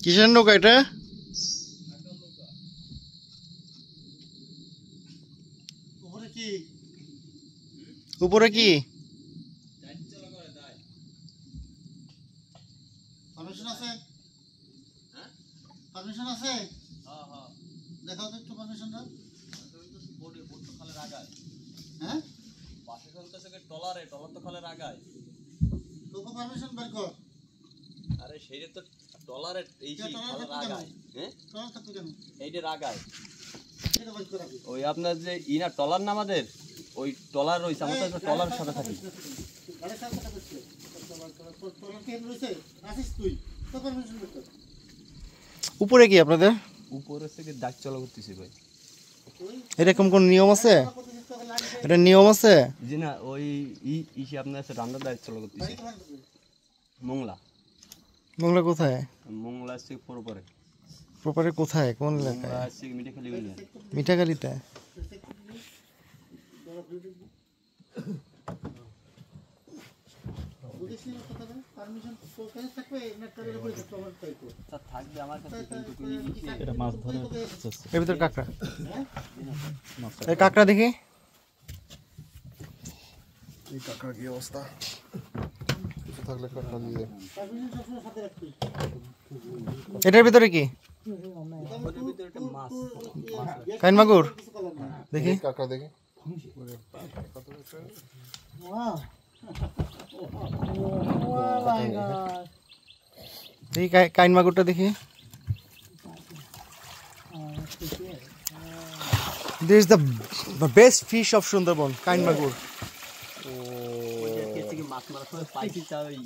কিসের নৌকা এটা? উপরে কি পারমিশন আছে? হ্যাঁ পারমিশন আছে? হ্যাঁ হ্যাঁ দেখাও তো একটু পারমিশনটা। বোর্ডে বোর্ড তো খালে রাগায়। হ্যাঁ পাশে চলতেছে কি টলার তো খালে রাগায়। তোকে পারমিশন বের কর। আরে সেইটা তো টলারে এই যে খালে রাগায়। হ্যাঁ টলার থাকতে কেন? এইটা রাগায়। এটা বের কর আপনি। ওই আপনার যে ইনা টলার না আমাদের ওই টলার রইছে আমাদের তো টলার সাথে থাকি। আরে সাথে কথা বলছিস। টলার কেন রইছে? আসিস তুই। তো পারমিশন বের কর। উপরে কি আপনাদের? উপরে থেকে ডাক চালু করতেছি ভাই। এরকম কোন নিয়ম আছে? এটা নিয়ম আছে? জি না ওই ইসে আপনার সাথে রান্নার দায়িত্ব চালু করতেছি। মোংলা মোংলা কোথায়? মোংলা আছে পরে প্রপারে কোথায়? কোন এলাকায়? মোংলা আছে মিঠাখালী ইউনিয়ন। মিঠাখালীতে? এর ভিতর কাঁকড়া, এই কাঁকড়া দেখি। এই কাঁকড়া কি অবস্থা? কিছু থাকলে কাঁকড়া দিয়ে। এটার ভিতরে কি? কাইন মাগুর দেখি। কাঁকড়া দেখি। দেখি কাইন মাগুরটা দেখি। This is the best fish of Sundarban, কাইন মাগুর। মাছ মারা পাইছি চাই